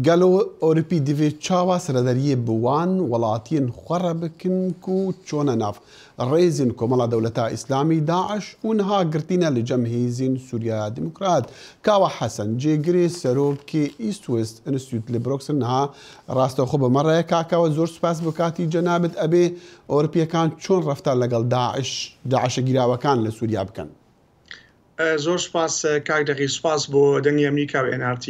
قالوا أوروبي ديفي تشاوا سردريه بوان ولاتين خربكنكو تشونا ناف الرئيزين كمالا دولتا إسلامي داعش ونها قرتينا لجمهيزين سوريا ديمقراط كاوا حسن جيجري سروكي إيست ويست انستيوت لبروكس انها راستو خوب مرة كاكاوا زور سباس بكاتي جنابت أبي أوروبيا كان شون رفتار لقل داعش قراوة كان لسوريا بكن زور سپاس کاک دقیق سپاس بۆ دەنگی ئەمریکا و NRT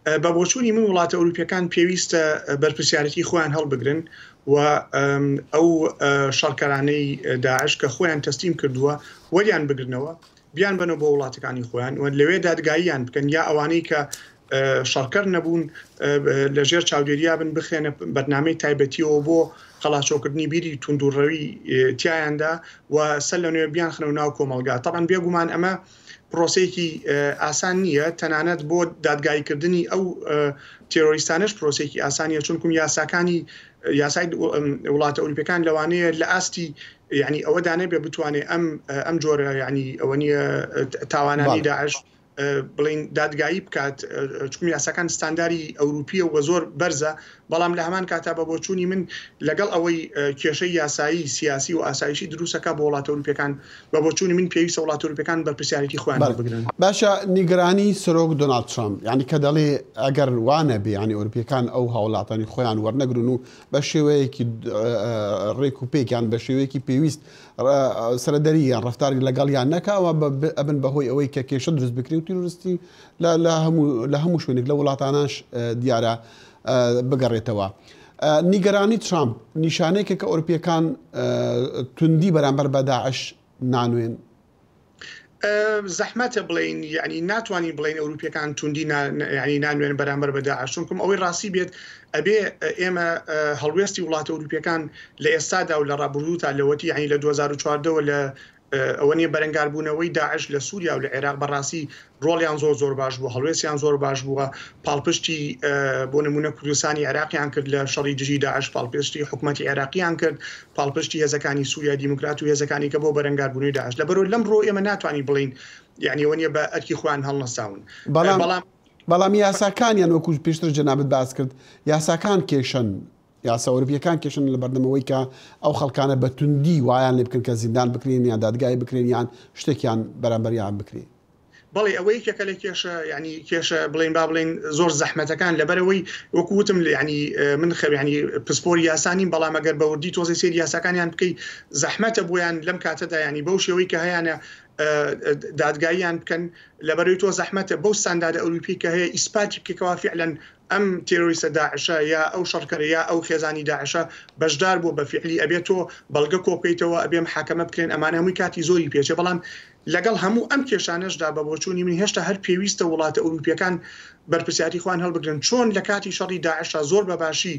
بە بۆچوونی من وڵاتە ئەوروپیەکان پێویستە بەرپرسیارەتی خۆیان هەڵبگرن و ئەو شەڕکەرانەی داعش کە خۆیان تەسلیم کردووە وەریان بگرنەوە بیان بنەوە بۆ وڵاتەکانی خۆیان و لەوێ دادگاییان بکەن یا ئەوانەی کە شەڕکەر نەبوون لەژێر چاودێریا بن بخێنە بەرنامەی تایبەتیەوە بۆ خەڵاچۆکردنی بیری توندوڕەوی تیایاندا و سەر لەنوێ بیان خنەوە ناو کۆمەلگا تەبەن بێگومان ئەمە پرۆسەیەکی ئاسان نییە تەنانەت بۆ دادگایکردنی ئەو تێرۆریستانش پرۆسێکی ئاسانیە چونکم یاساکانی یاسای وڵاتە ئەوروپیەکان لەوانەیە لە ئاستی یعنی ئەوەدانە بێ بتوانێت ئەم جۆرە یعنی ئەوە نیە تاوانانی داعش بڵین دادگایی بکات چون یاساکان ستانداری ئەوروپیە و زۆر بەرزە بەڵام لە هەمان کاتا بە بۆچوونی من لەگەڵ ئەوەی کێشەی یاسایی سیاسی و ئاسایشی دروستەکە بۆ وڵاتە ئەوروپیەکان بە بۆچوونی من پێویستە وڵاتە ئەوروپیەکان بەرپرسیارەتی خۆیان بگرن. باشە نیگەرانی سەرۆک دۆناڵد ترامپ یعنی کە دەڵێ ئەگەر وانە بێ ینی ئەوروپیەکان ئەو هاوڵاتانی خۆیان وەرنەگرن و بە شێوەیەکی ڕێک و پێکیان بە شێوەیەکی پێویست سەرەدەریان ڕفتاری لەگەڵیان نەکاوە ئەبن بەهۆی ئەوەی کە کێشە دروست بکرێ و تیرۆریستی لە هەموو شوێنێک لە وڵاتاناش دیارە بگەڕێتەوە. نیگەرانی ترامپ نیشانەیەکە کە ئەوروپیەکان توندی بەرامبەر بە داعش نانوێن. زەحمەتە بڵین یعنی ناتوانین بڵین ئەوروپیەکان توندی ینی نانوێن بەرامبەر بە داعش چونکم ئەوەی ڕاستی بێت ئەبێ ئێمە هەڵوێستی وڵاتە ئەوروپیەکان لە ئێستادا و لە ڕابردوو تا لەوەتی ینی لە 2014 لە ئەوە نیە بەرەنگاربوونەوەی داعش لە سووریا و لە عێراق بەڕاستی ڕۆڵیان زۆر باش بوو هەڵوێستیان زۆر باش بووە پاڵپشتی بۆ نمونە کوردستانی عێراقیان کرد لە شەڕی دژی داعش پاڵپشتی حکوومەتی عێراقیان کرد پاڵپشتی هێزەکانی سووریا دیموکرات و هێزەکانی کە بۆ بەرەنگاربوونەوەی داعش لەبەرەوە لەم ڕۆ ئێمە ناتوانین بڵین یعنی ئەوە نیە بە ئەرکی خۆیان هەڵنەساون بەڵام یاساکانیان وەکو پێشتر جەنابەت باس کرد یاساکان کێشن یاسا ئەوروپیەکان کێشن لە بەردەمەوەی کە ئەو خەڵکانە بە توندی وایان لێ بکەن کە زیندان بکرێن یان دادگای بکرێن یان شتێکیان بەرامبەریان بکرێ. بەڵێ ئەوەی کەکە لە کێشە ینی کێشە بڵین با بڵین زۆر زەحمەتەکان لەبەرەوەی وەکوتم ینی من خەوێنی پسپۆری یاسانین بەڵام ئەگەر بەوردی تۆزی سێری یاساکانیان بکەی زەحمەتە بۆیان لەم کاتەدا ینی بەو شێوەی کە هەیەە دادگاییان بکەن لەبەرەوەی تۆ زەحمەتە بەو ستاندارە ئەوروپی کە هەیە ئیسپاتی بکەوە فعلەن ئەم تێرۆریستە داعشە یا ئەو شەڕکەرە یا ئەو خێزانی داعشە بەشدار بۆ بە فعلی ئەبێت تۆ بەڵگە کۆبکەیتەوە ئەبێ محاکەمە بکرێن ئەمانە هەمووی کاتی زۆری پێچێ بەڵام لەگەڵ هەموو ئەم کێشانەشدا بە بۆچوونی من هێشتا هەر پێویستە وڵاتە ئەوروپیەکان بەرپرسیاتی خۆیان هەڵبگرن چۆن لە کاتی شەڕی داعشە زۆر بەباشی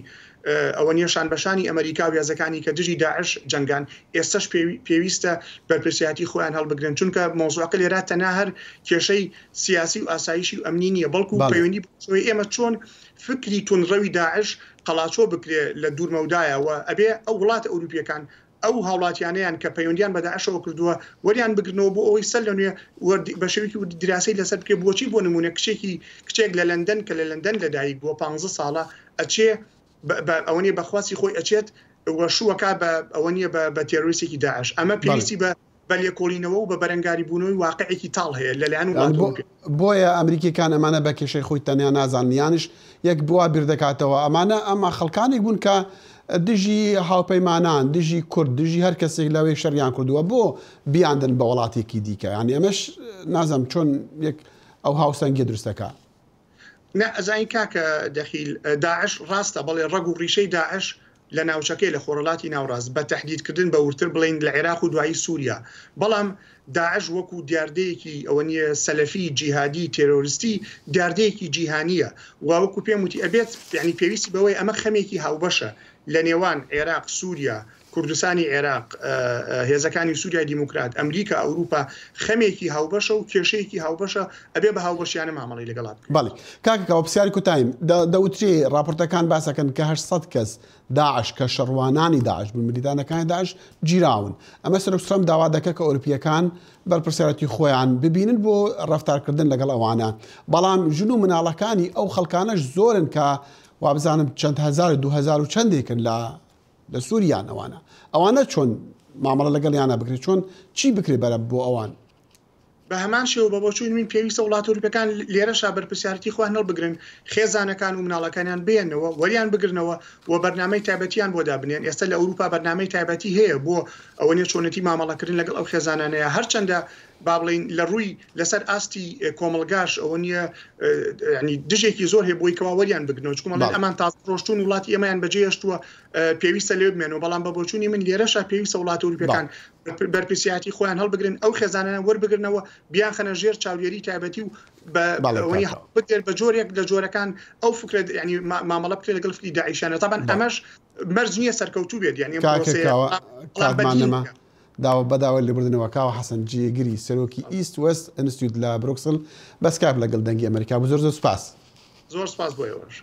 ئەوە نیەشان بەشانی ئەمریکا و یازەکانی کە دژی داعش جەنگان ئێستش پێویستە بەرپرسیاتی خۆیان هەڵبگرن چونکە مۆزوعەکە لێرە تەنها هەر کێشەی سیاسی و ئاسایشی و ئەمنی نییە بەڵکو پەیوەندی بۆی ئێمە چۆن فکری تونڕەوی داعش قەڵاچۆ بکرێ لە دوورمەودایەوە ئەبێ ئەو وڵاتە ئەوروپیەکان ئەو هاوڵاتیانیان کە پەیوەندیان بە داعشەوە کردووە وەریان بگرنەوە بۆ ئەوەی سەر لەنوێ بە شێوەیەکی دراسی لەسەر بکرێ بۆچی بۆ نمونە کچێک لە لەندەن کە لە لەندەن لەدایک بووە 15 ساڵە ئەچێ ئەوە نیە بەخواستی خۆی ئەچێت وەشووەکە بە ئەوە نیە بە تێرۆریستێکی داعش ئەمە پێویستی بە لێکۆڵینەوە و بە بەرەنگاری بوونەوەی واقعێکی تاڵ هەیە لەلایەن بۆیە ئەمریکیەکان ئەمانە بە کێشەی خۆی تەنیا نازانیانش یەک بووە بیردەکاتەوە ئەمە خەڵکانێک بوون کە دژی هاوپەیمانان دژی کورد دژی هەر کەسێک لەوەی شەریان کردووە بۆ بیاندن بە وڵاتێکی دیکە ینی ئەمەش نازەم چۆن یەک ئەو هاوسەنگی دروستەکە ئەزانی کاکە دەخیل داعش ڕاستە بەڵێ ڕەگ و ڕیشەی داعش لە ناوچەکەی لە خۆرەڵاتی ناوڕاست بە تەحدیدکردن بە ورتر بڵین لە عێراق و دوایی سووریا بەڵام داعش وەکو دیاردەیەکی ئەوە نیە سەلەفی جیهادی تێرۆریستی دیاردەیەکی جیهانیە وەکو پێم وتی ئەبێت یعنی پێویستی بەوەی ئەمە خەمێکی هاوبەشە لە نێوان عێراق سووریا کوردستانی عێراق هێزەکانی سووریای دیموکرات ئەمریکا ئەوروپا خەمێکی هاوبەشە و کێشەیەکی هاوبەشە ئەبێ بە هاوبەشیانە مامەڵی لەگەڵات. بەڵێ کاکەوە پرسیاری کوتایم دەوترێ راپۆرتەکان باسەکەن کە 800 کەس داعش کە شەڕوانانی داعش بن ملیدانەکانی داعش گیراون. ئەمە سەرۆکسەرم داوا دەکە کە ئەوروپیەکان بەرپرسیارەتی خۆیان ببینن بۆ ڕەفتارکردن لەگەڵ ئەوانە، بەڵام ژن و مناڵەکانی ئەو خەڵکانەش زۆرن کە وابزانم چەند هزار 2000 و چەندێکن لە سووریان ئەوانە چۆن مامەڵە لەگەڵیانە بکرێت، چۆن چی بکرێ بەرە بۆ ئەوان؟ بە هەمان شێوە بە بۆچووی من پێویستە وڵات ئەوروپیەکان لێرەشا بەرپرسیارەتی خۆیان هەڵبگرن، خێزانەکان و مناڵەکانیان بێنەوە وەریان بگرنەوە و بەرنامەی تایبەتیان بۆ دابنێن. ئێستا لە ئەوروپا بەرنامەی تایبەتی هەیە بۆ ئەوە نیە چۆنەتی مامەڵەکردن لەگەڵ ئەو خێزانانەیە، هەرچەندە با بڵین لە ڕووی لەسەر ئاستی کۆمەلگاش ئەوە نیە ینی دژێکی زۆر هەیە بۆی کەوا وەریان بگرنەوە، چکۆمەڵێن ئەمان تازە ڕۆشتون وڵاتی ئێمەیان بەجێهێشتووە پێویستە لێ بمێنەوە، بەڵام بە بۆچوونی من لێرەشا پێویستە وڵات ئەوروپیەکان بەرپرسیارەتی خۆیان هەڵبگرن، ئەو خێزانانە وەربگرنەوە بیان خەنە ژێر چاودێری تایبەتی و بەدێر بە جۆرێک لە جۆرەکان ئەو فکرێت ینی مامەڵە بکرێت لەگەڵ فکری داعیشانە. طبعاً ئەمەش مەرج نییە سەرکەوتوو بێت، یعنی کاتمانەمە داوە بەداوای لێبوردنەوە کاوە حەسەن جێگیری سەرۆکی ئیست وەست ئینستیتیوت لە بروکسل بە سکایپ لەگەڵ دەنگی ئەمریکا. زۆر سوپاس. زۆر سپاس بۆ ئێوەش.